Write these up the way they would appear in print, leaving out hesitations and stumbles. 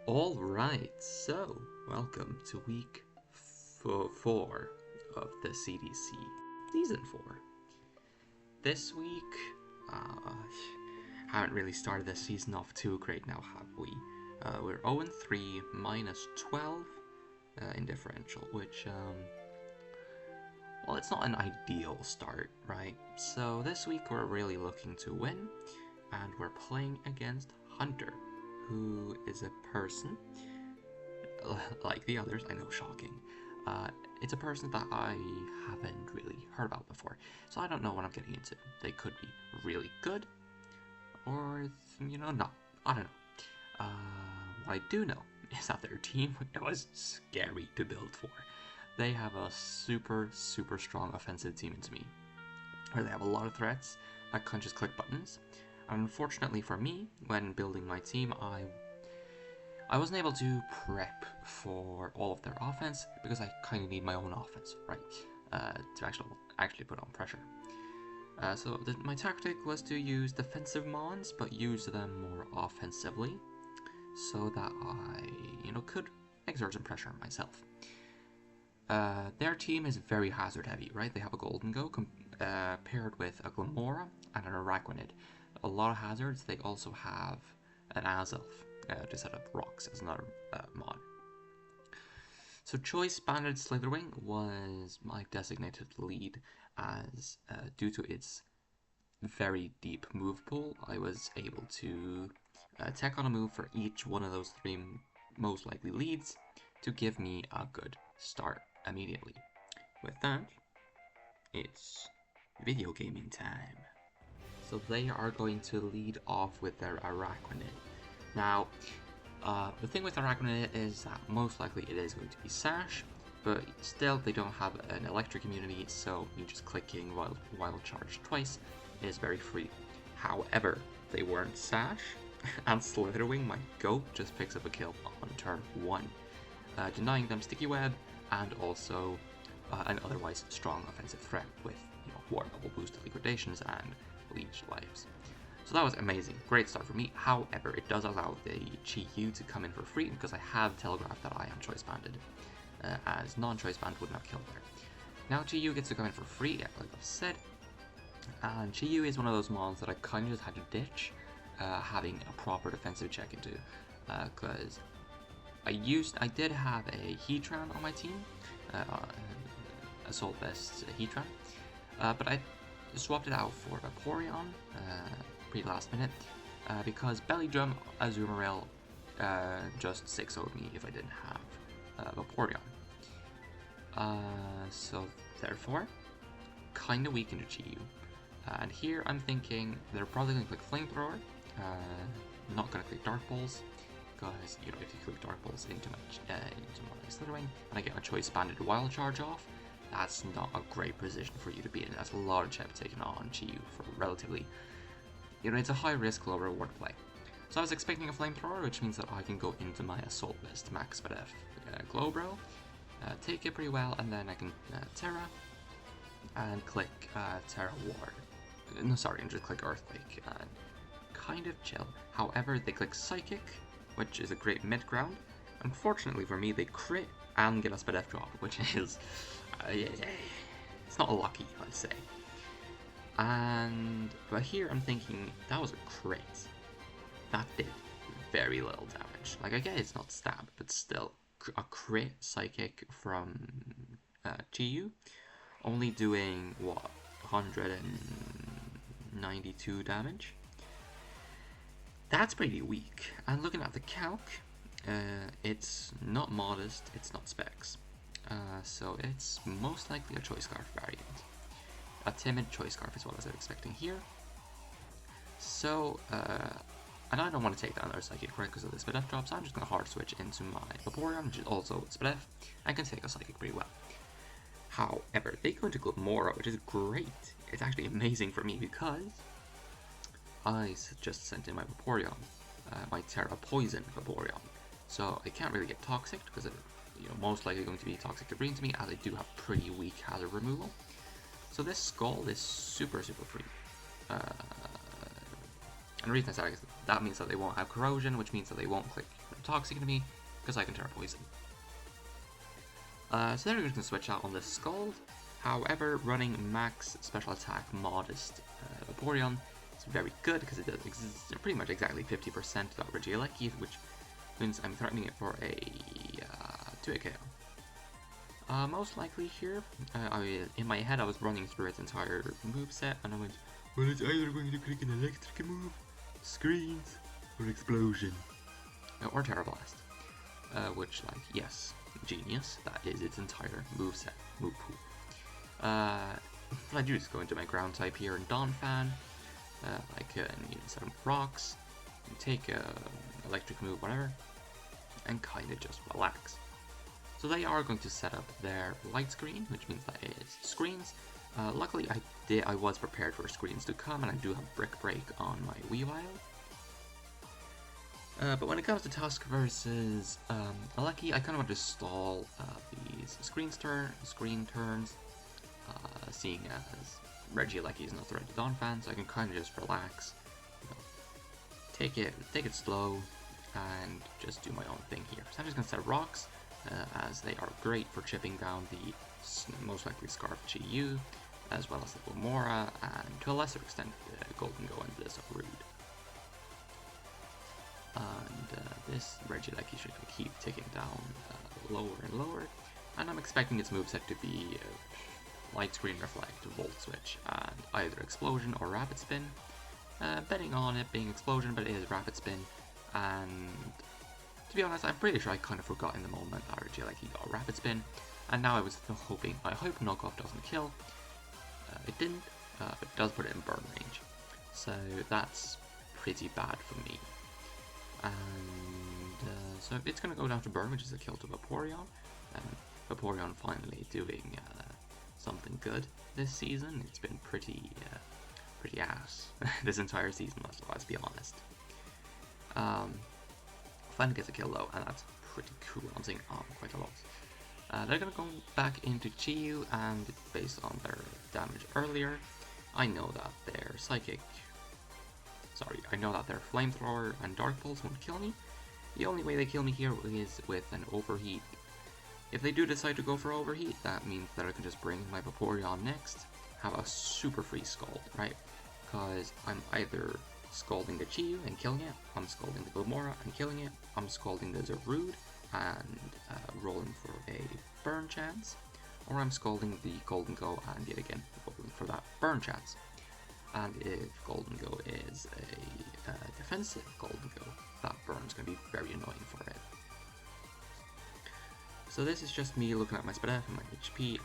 Alright, so welcome to week 4 of the CDC season 4. This week, haven't really started this season off too great now, have we? We're 0-3, minus 12 in differential, which, well, it's not an ideal start, right? So this week we're really looking to win, and we're playing against Hunter, who is a person, like the others, I know, shocking. It's a person that I haven't really heard about before, so I don't know what I'm getting into. They could be really good, or, not. I don't know. What I do know is that their team was scary to build for. They have a super strong offensive team to me, where they have a lot of threats that can't just click buttons. And unfortunately for me, when building my team, I wasn't able to prep for all of their offense because I kind of need my own offense, right, to actually put on pressure. So my tactic was to use defensive mons, but use them more offensively, so that I, could exert some pressure on myself. Their team is very hazard heavy, right? They have a Golden Go paired with a Glamora and an Araquanid. A lot of hazards. They also have an Azelf to set up rocks as another mod. So Choice Banded Slitherwing was my designated lead, as due to its very deep move pool, I was able to tech on a move for each one of those 3 most likely leads to give me a good start immediately. With that, it's video gaming time. So they are going to lead off with their Araquanid. Now, the thing with Araquanid is that most likely it is going to be Sash, but still they don't have an electric immunity, so you just clicking wild charge twice is very free. However, they weren't Sash, and Slitherwing, my goat, just picks up a kill on turn 1, denying them Sticky Web and also an otherwise strong offensive threat with War Bubble boosted liquidations and Leech lives. So that was amazing, great start for me. However, it does allow the Chi-Yu to come in for free because I have telegraphed that I am choice banded, as non-choice band would not kill there. Now Chi-Yu gets to come in for free, like I've said, and Chi-Yu is one of those mons that I kind of just had to ditch, having a proper defensive check into, because I did have a Heatran on my team, Assault Vest Heatran, but I swapped it out for Vaporeon pretty last minute, because Belly Drum Azumarill just 6-0'd me if I didn't have Vaporeon. So therefore, kinda weak into Chi-Yu. And here I'm thinking they're probably going to click Flamethrower, not going to click Dark Balls, because if you click Dark Balls into my Slitherwing and I get my Choice Banded Wild Charge off, that's not a great position for you to be in. That's a lot of chep taken on Chi-Yu for relatively, it's a high risk, low reward play. So I was expecting a Flamethrower, which means that I can go into my Assault Vest Max Spadef Glowbro, take it pretty well, and then I can Terra, and click Terra Ward. No, sorry, and just click Earthquake, and kind of chill. However, they click Psychic, which is a great mid-ground. Unfortunately for me, they crit and get a Spadef drop, which is, it's not lucky, I'd say. But here I'm thinking, that was a crit. That did very little damage. Like, I get it's not stab, but still, a crit Psychic from Chi-Yu, only doing, what, 192 damage? That's pretty weak. And looking at the calc, it's not modest, it's not specs. So it's most likely a Choice Scarf variant. A timid Choice Scarf is what I was expecting here. So, and I don't want to take that another Psychic Crit because of the Spadef drop, so I'm just going to hard switch into my Vaporeon, which is also Spadef, and can take a Psychic pretty well. However, they go into Glamora, which is great. It's actually amazing for me because I just sent in my Vaporeon, my Terra Poison Vaporeon. So I can't really get Toxic because it's most likely going to be Toxic to Green to me, as I do have pretty weak hazard removal. So this Skull is super free. And the reason I said that means that they won't have corrosion, which means that they won't click toxic into me, because I can turn poison. So they're going to switch out on this Scald. However, running max special attack modest Vaporeon is very good because it does pretty much exactly 50% that Regieleki, which means I'm threatening it for a 2-hit KO. Most likely here, in my head I was running through its entire moveset and I went, well, it's either going to click an electric move, screens, or explosion. Or Terra Blast. Which, like, yes, genius, that is its entire move pool. I do just go into my ground type here in Donphan. I can set up rocks, take a electric move, whatever, and kind of just relax. So they are going to set up their light screen, which means that it's screens. Luckily, I was prepared for screens to come, and I do have Brick Break on my Weavile. But when it comes to Tusk versus Aleki, I kind of want to stall these screen turns, seeing as Regieleki is not the right Donphan, so I can kind of just relax, take it slow, and just do my own thing here. So I'm just going to set rocks, as they are great for chipping down the most likely Scarf Chi-Yu, as well as the Gomora, and to a lesser extent, Golden Go and this Rude. And this Regieleki should keep ticking down lower and lower, and I'm expecting its moveset to be Light Screen, Reflect, Volt Switch, and either Explosion or Rapid Spin. Betting on it being Explosion, but it is Rapid Spin, and to be honest, I'm pretty sure I kind of forgot in the moment that Regieleki got Rapid Spin, and now I was hoping, I hope Knockoff doesn't kill. It didn't, but it does put it in burn range, so that's pretty bad for me. And so it's going to go down to burn, which is a kill to Vaporeon. Vaporeon finally doing something good this season. It's been pretty ass this entire season, let's be honest. Finally gets a kill though, and that's pretty cool. I'm saying quite a lot. They're going to go back into Chi-Yu, and based on their damage earlier, I know that their Psychic... I know that their Flamethrower and Dark Pulse won't kill me. The only way they kill me here is with an Overheat. If they do decide to go for Overheat, that means that I can just bring my Vaporeon next, have a super free Scald, right? Because I'm either Scalding the Chi-Yu and killing it, I'm Scalding the Gomora and killing it, I'm Scalding the Zarude and rolling for a burn chance, or I'm Scalding the Golden Go and yet again rolling for that burn chance. And if Golden Go is a defensive Golden Go, that burn's going to be very annoying for it. So this is just me looking at my SPDF and my HP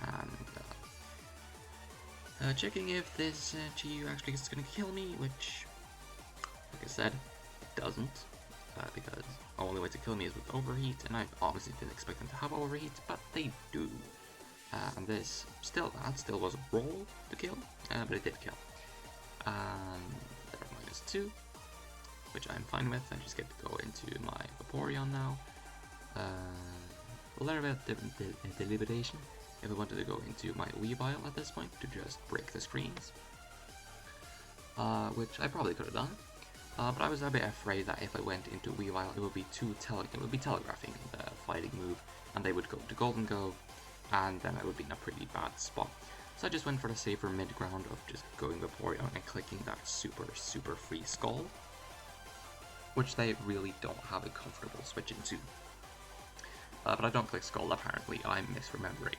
and checking if this Chi-Yu actually is going to kill me, which, like I said, it doesn't, because the only way to kill me is with Overheat, and I obviously didn't expect them to have Overheat, but they do. And this still was a roll to kill, but it did kill. And they're -2, which I'm fine with. I just get to go into my Vaporeon now. A little bit of deliberation if I wanted to go into my Weavile at this point to just break the screens, which I probably could have done. But I was a bit afraid that if I went into Weavile, it would be telegraphing the fighting move, and they would go to Golden Go, and then I would be in a pretty bad spot. So I just went for the safer mid-ground of just going Vaporeon and clicking that super free Scald, which they really don't have a comfortable switch into. But I don't click Scald, apparently, I'm misremembering.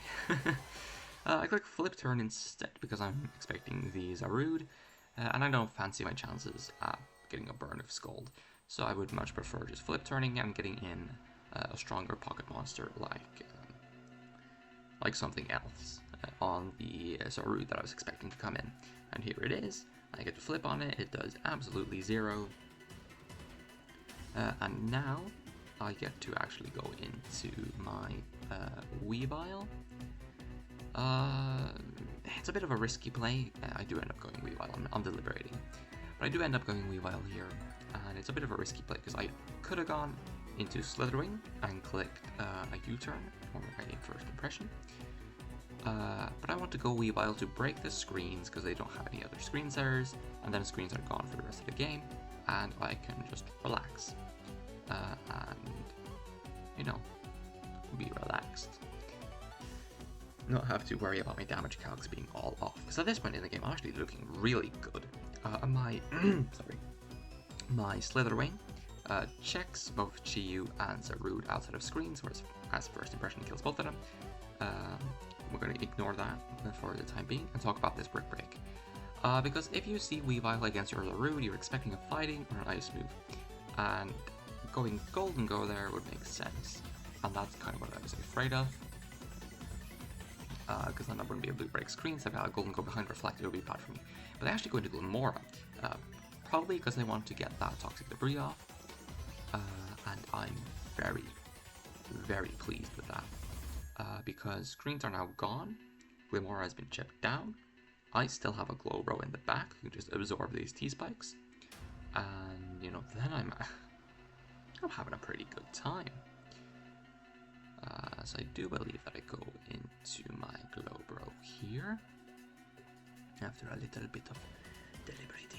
I click Flip Turn instead because I'm expecting the Zarude, and I don't fancy my chances at getting a burn of Scald, so I would much prefer just Flip Turning and getting in a stronger pocket monster like something else on the Zarude that I was expecting to come in. And here it is. I get to flip on it, it does absolutely 0. And now I get to actually go into my Weavile. It's a bit of a risky play. I do end up going Weavile, I'm deliberating. But I do end up going Weavile here, and it's a bit of a risky play because I could have gone into Slithering and clicked a U-turn or a first impression. But I want to go Weavile to break the screens because they don't have any other screensayers, and then screens are gone for the rest of the game, and I can just relax. And, you know, be relaxed. Not have to worry about my damage calcs being all off. Because at this point in the game, I'm actually looking really good. My my Slither wing checks both Chiyu and Zarude outside of screens, whereas as first impression kills both of them. We're going to ignore that for the time being and talk about this Brick Break. Because if you see Weavile against your Zarude, you're expecting a fighting or an ice move. And going Golden Go there would make sense. And that's kind of what I was afraid of. Because then I wouldn't be able to break screens. If I had a Golden Go behind Reflect, it would be bad for me. But they actually go into Glamora. Probably because they want to get that Toxic Debris off. And I'm very, very pleased with that. Because screens are now gone. Glamora has been chipped down. I still have a Glowbro in the back who just absorb these T-Spikes. And, you know, then I'm having a pretty good time. So I do believe that I go into my Glowbro here. After a little bit of deliberation.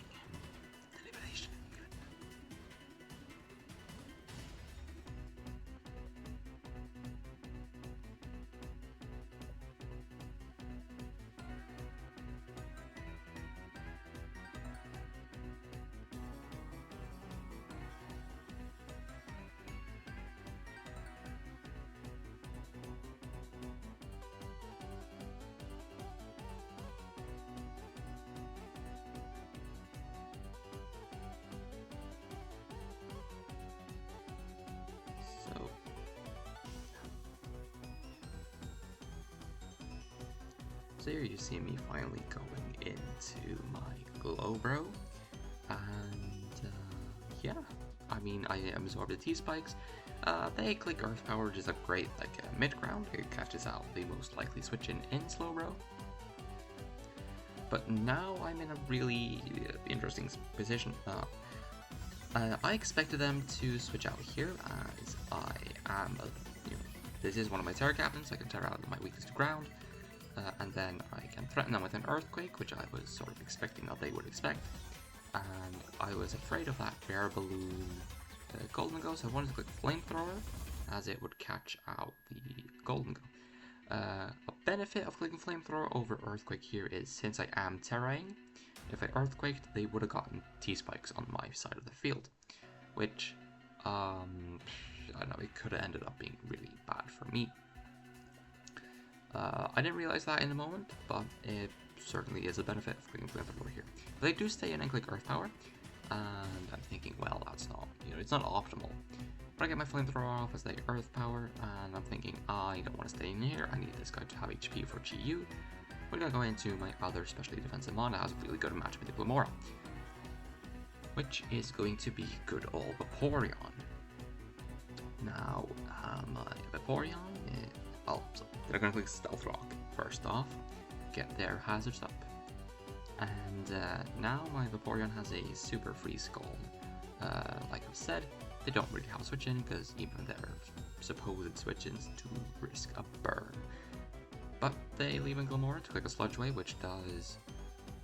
So here you see me finally going into my Glowbro, and yeah, I mean, I absorb the T-Spikes. They click Earth Power, which is a great mid-ground. It catches out the most likely switch in Slowbro. But now I'm in a really interesting position. I expected them to switch out here, as I am, this is one of my Terra Captains, so I can Terra out my weakness to ground. And then I can threaten them with an Earthquake, which I was sort of expecting that they would expect. And I was afraid of that Bear Balloon Golden Go, so I wanted to click Flamethrower, as it would catch out the Golden Go. A benefit of clicking Flamethrower over Earthquake here is, since I am Terraing, if I Earthquaked, they would have gotten T-Spikes on my side of the field. Which, I don't know, it could have ended up being really bad for me. I didn't realize that in the moment, but it certainly is a benefit of clicking Flamethrower here. But they do stay in and click Earth Power, and I'm thinking, well, that's not, it's not optimal. But I get my Flamethrower off as they Earth Power, and I'm thinking, I don't want to stay in here, I need this guy to have HP for GU. We're going to go into my other specially defensive mon that has a really good match with the Glamora, which is going to be good old Vaporeon. Now, my Vaporeon is... Oh, so they're going to click Stealth Rock first off, get their hazards up. And now my Vaporeon has a Super Freeze Scald. Like I've said, they don't really have a switch in because even their supposed switch-ins do risk a burn. But they leave in Glamora to click a Sludge Wave, which does,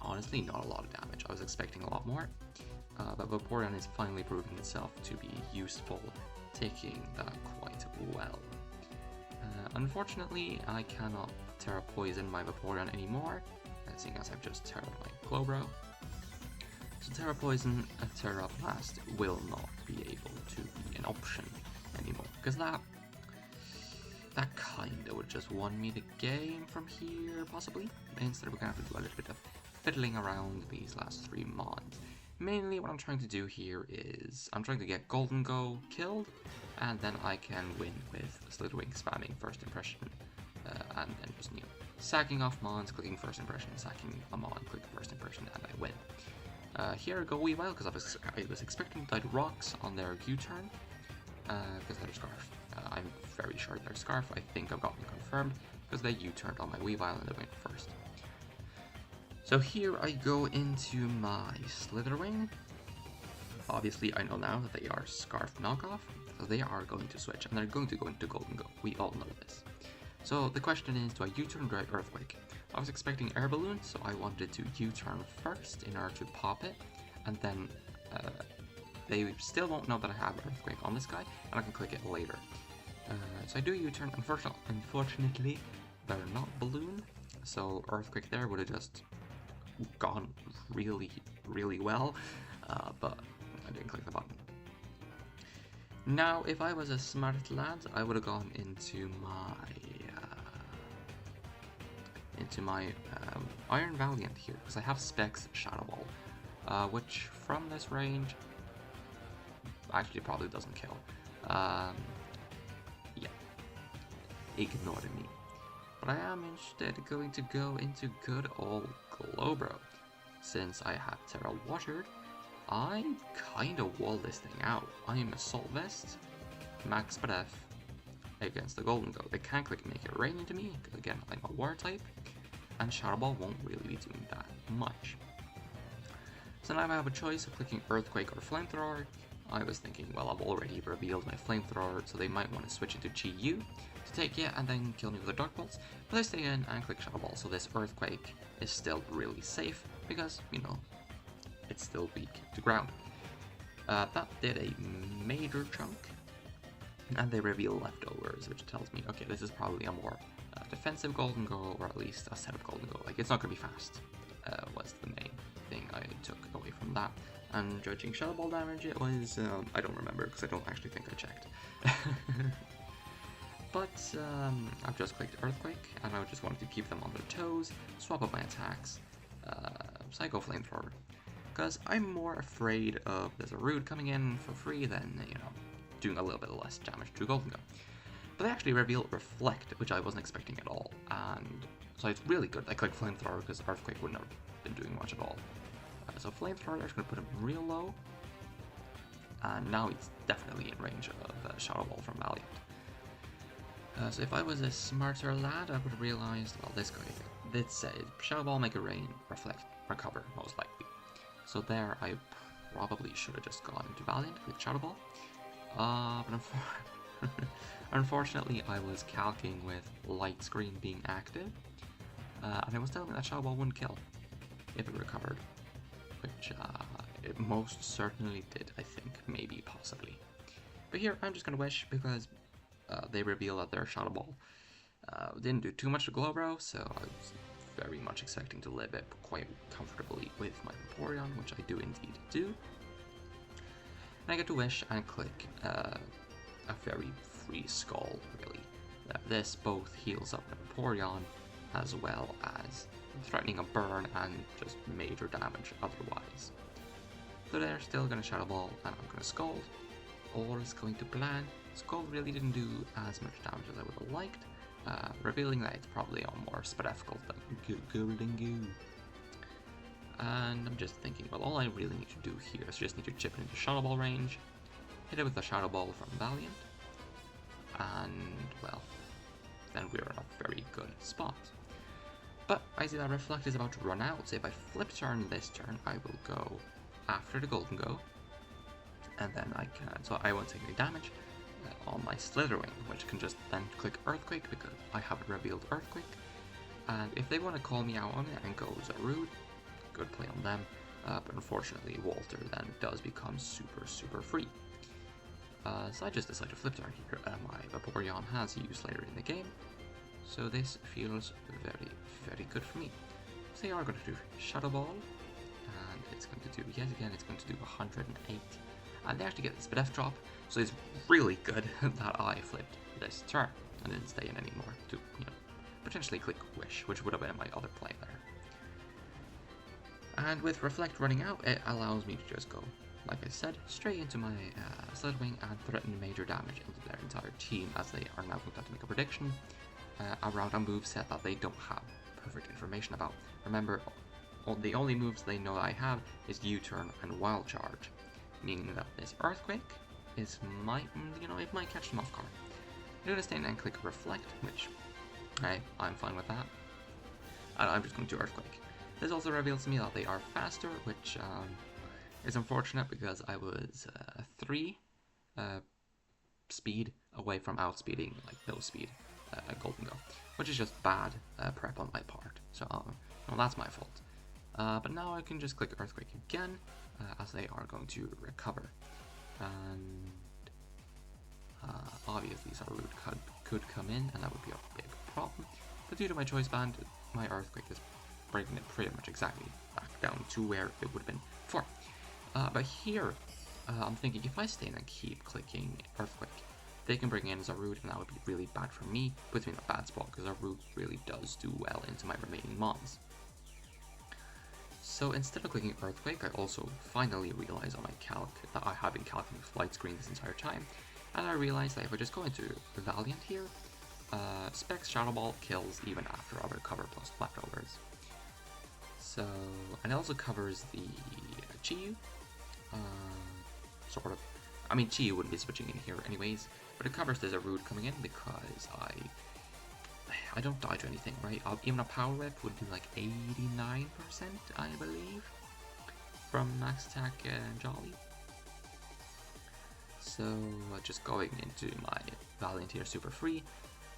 honestly, not a lot of damage. I was expecting a lot more. But Vaporeon is finally proving itself to be useful, taking that quite well. Unfortunately, I cannot Terra Poison my Vaporeon anymore, seeing as I've just Terra my Glowbro. So Terra Poison and Terra Blast will not be able to be an option anymore, because that kinda would just won me the game from here, possibly. Instead, we're gonna have to do a little bit of fiddling around these last 3 mons. Mainly what I'm trying to do here is, I'm trying to get Golden Go killed, and then I can win with Slitherwing spamming First Impression, and then just, sacking off mons, clicking First Impression, sacking a mon, clicking First Impression, and I win. Here I go Weavile, because I was expecting to die rocks on their U-turn, because they're Scarf. I'm very sure they're Scarf. I think I've gotten confirmed, because they U-turned on my Weavile and they went first. So here I go into my Slitherwing. Obviously, I know now that they are Scarf knockoff, so they are going to switch, and they're going to go into Golden Go. We all know this. So the question is, do I U-turn or Earthquake? I was expecting Air Balloon, so I wanted to U-turn first in order to pop it, and then they still won't know that I have Earthquake on this guy, and I can click it later. So I do U-turn. Unfortunately, they're not Balloon, so Earthquake there would have just gone really, really well, but I didn't click the button. Now, if I was a smart lad, I would have gone into my Iron Valiant here, because I have Specs Shadow Ball, which from this range actually probably doesn't kill. Yeah, ignore me. But I am instead going to go into good old Glowbro. Since I have Terra Watered, I kinda wall this thing out. I'm Assault Vest, Max F against the Golden Go. They can't click Make It Rain into me, because again, I'm a Water type, and Shadow Ball won't really be doing that much. So now I have a choice of clicking Earthquake or Flamethrower. I was thinking, well, I've already revealed my Flamethrower, so they might want to switch it to Chi-Yu to take it and then kill me with the Dark Bolts, but I stay in and click Shadow Ball, so this Earthquake is still really safe, because, you know, it's still weak to ground. That did a major chunk, and they reveal leftovers, which tells me, okay, this is probably a more defensive Golden Go, or at least a set of Golden Go. Like, it's not going to be fast, was the main thing I took away from that. And judging Shadow Ball damage, it was, I don't remember, because I don't actually think I checked. But I've just clicked Earthquake, and I just wanted to keep them on their toes, swap up my attacks, Psycho Flamethrower. Because I'm more afraid of there's a Rude coming in for free than, you know, doing a little bit less damage to Golden Go. But they actually reveal Reflect, which I wasn't expecting at all, and so it's really good. I clicked Flamethrower because Earthquake wouldn't have been doing much at all. So Flamethrower, I'm just going to put him real low, and now he's definitely in range of Shadow Ball from Valiant. So if I was a smarter lad, I would have realized, well, this guy did say Shadow Ball, Make It Rain, Reflect, Recover, most likely. So there, I probably should have just gone into Valiant with Shadow Ball. But unfortunately, I was calcing with Light Screen being active, and it was telling me that Shadow Ball wouldn't kill if it recovered, which it most certainly did, I think, maybe, possibly. But here, I'm just going to wish, because they reveal that their Shadow Ball didn't do too much to Glowbro, so I was very much expecting to live it quite comfortably with my Vaporeon, which I do indeed do. And I get to wish and click a very free Skull, really. This both heals up my Vaporeon, as well as threatening a burn and just major damage otherwise. So they're still going to Shadow Ball, and I'm going to Scald. All is going to plan. Skull really didn't do as much damage as I would have liked, revealing that it's probably on more Spadeffical than Golden Goo. And I'm just thinking, well, all I really need to do here is just need to chip it into Shadow Ball range, hit it with a Shadow Ball from Valiant, and, well, then we're in a very good spot. But I see that Reflect is about to run out, so if I flip turn this turn, I will go after the Golden Go, and then I can, so I won't take any damage on my Slitherwing, which can just then click Earthquake because I haven't revealed Earthquake. And if they want to call me out on it and go Zarude, good play on them. But unfortunately, Walter then does become super free. So I just decided to flip turn here. My Vaporeon has used later in the game, so this feels very good for me. So they are going to do Shadow Ball, and it's going to do, yet again, it's going to do 108. And they actually get this Spadef drop, so it's really good that I flipped this turn and didn't stay in anymore to, you know, potentially click Wish, which would have been my other play there. And with Reflect running out, it allows me to just go, like I said, straight into my Slitherwing and threaten major damage into their entire team, as they are now going to have to make a prediction around a moveset that they don't have perfect information about. Remember, the only moves they know I have is U-turn and Wild Charge, meaning that this Earthquake is might, you know, it might catch them off guard. I'm going to stay and click Reflect, which, hey, I'm fine with that. And I'm just going to do Earthquake. This also reveals to me that they are faster, which is unfortunate because I was 3 speed away from outspeeding, like no speed, Golden Go, which is just bad prep on my part. So well, that's my fault. But now I can just click Earthquake again, as they are going to recover. And obviously Zarude could come in, and that would be a big problem. But due to my choice band, my Earthquake is breaking it pretty much exactly back down to where it would have been before. But here, I'm thinking if I stay and keep clicking Earthquake, they can bring in Zarude, and that would be really bad for me, puts me in a bad spot, because Zarude really does do well into my remaining mons. So instead of clicking Earthquake, I also finally realized on my calc that I have been calculating Flight Screen this entire time, and I realized that if I just go into Valiant here, Specs Shadow Ball kills even after I recover plus leftovers. So, and it also covers the Chiyu, sort of. I mean, Chiyu wouldn't be switching in here anyways, but it covers the Zarude coming in because I don't die to anything, right? Even a power whip would do like 89%, I believe, from max attack and Jolly. So just going into my Valiant here super free,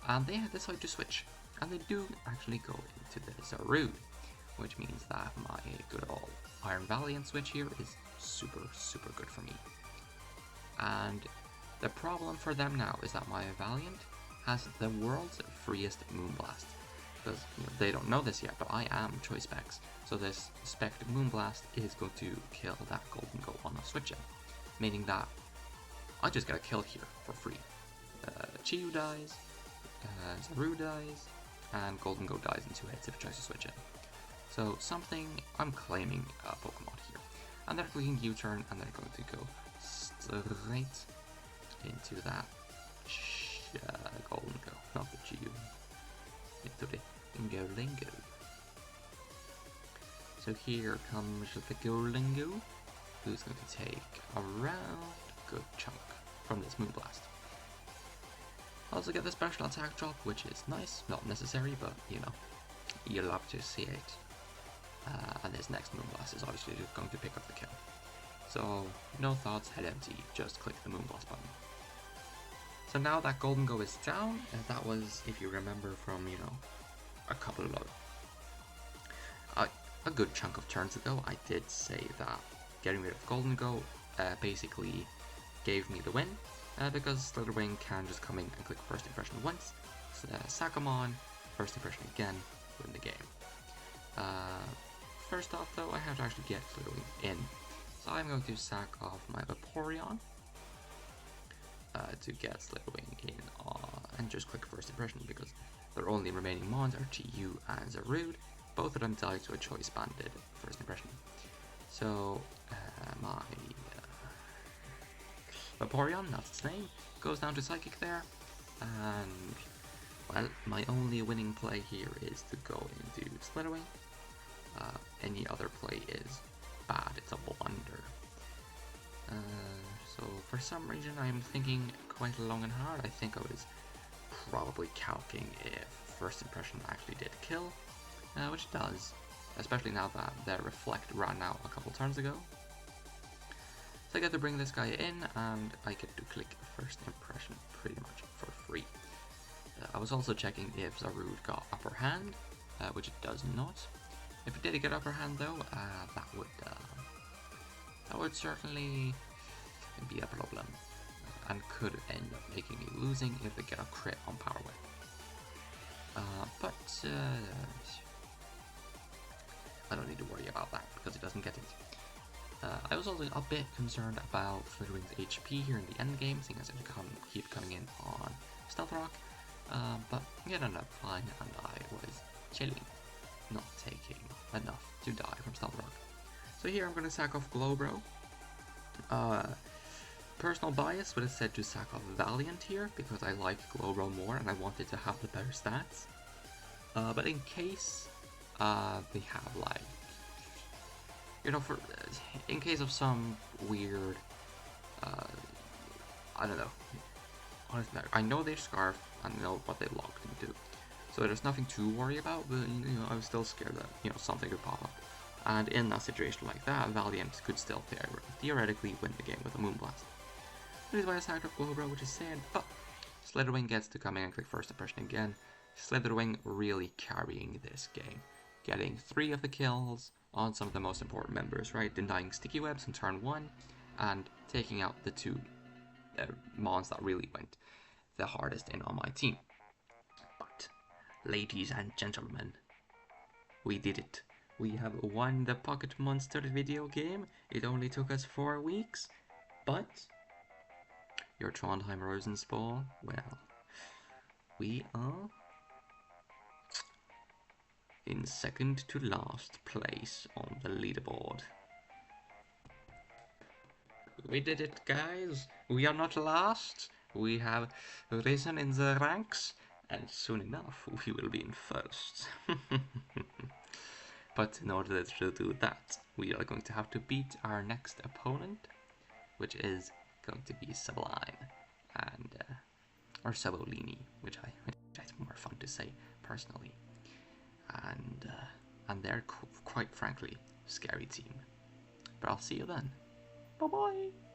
and they decide to switch, and they do actually go into the Zarude, which means that my good old Iron Valiant switch here is super good for me. And the problem for them now is that my Valiant has the world's freest Moonblast, because they don't know this yet, but I am Choice Specs, so this Spec Moonblast is going to kill that Golden Go on a switch in, meaning that I just get a kill here for free. Chiyu dies, Zarude dies, and Golden Go dies in 2 hits if it tries to switch in. So something, I'm claiming a Pokemon here, and they're clicking U-turn, and they're going to go straight into that Golden Go, not the Chiyu, into the Lingo. So here comes the Golden Go, who's going to take a good chunk from this Moonblast. Also get the special attack drop, which is nice, not necessary, but you love to see it. And this next Moonblast is obviously just going to pick up the kill. So no thoughts, head empty, just click the Moonblast button. So now that Golden Go is down, and that was, if you remember from, a couple of a good chunk of turns ago, I did say that getting rid of Golden Go basically gave me the win, because Slitherwing can just come in and click First Impression once, Sakamon, First Impression again, win the game. First off though, I have to actually get Slitherwing in, so I'm going to sack off my Vaporeon to get Slitherwing in, and just click First Impression, because their only remaining mons are Chiyu and Zarude. Both of them died to a choice banded First Impression. So my Vaporeon, that's its name, goes down to Psychic there, and well, my only winning play here is to go into Slitherwing. Any other play is bad, it's a blunder. So for some reason I'm thinking quite long and hard. I think I was probably calculating if First Impression actually did kill, which it does, especially now that the Reflect ran out a couple turns ago. So I get to bring this guy in, and I get to click First Impression pretty much for free. I was also checking if Zarude got Upper Hand, which it does not. If it did get Upper Hand though, that would certainly be a problem, and could end up making me losing if they get a crit on Power Whip. But I don't need to worry about that because it doesn't get it. I was also a bit concerned about Slitherwing's HP here in the end game, seeing as it keep coming in on Stealth Rock, but it ended up fine, and I was chilling, not taking enough to die from Stealth Rock. So here I'm going to sack off Glowbro. Personal bias would have said to sack off Valiant here, because I like Glowbro more and I wanted to have the better stats. But in case they have in case of some weird, I don't know, honestly, I know they Scarf and know what they locked into, so there's nothing to worry about, but I was still scared that something could pop up, and in a situation like that, Valiant could still theoretically win the game with a Moonblast. That is why I sacked off Glowbro, which is sad, but Slitherwing gets to come in and click first impression again. Slitherwing really carrying this game. Getting 3 of the kills on some of the most important members, right? Denying sticky webs in turn 1 and taking out the 2 mons that really went the hardest in on my team. But, ladies and gentlemen, we did it. We have won the Pocket Monster video game. It only took us 4 weeks, but your Trondheim Rosenspall, well, we are in second to last place on the leaderboard. We did it, guys. We are not last. We have risen in the ranks, and soon enough we will be in first. But in order to do that, we are going to have to beat our next opponent, which is going to be Sublime, and or Sabolini, which is more fun to say personally, and they're quite frankly scary team. But I'll see you then. Bye bye.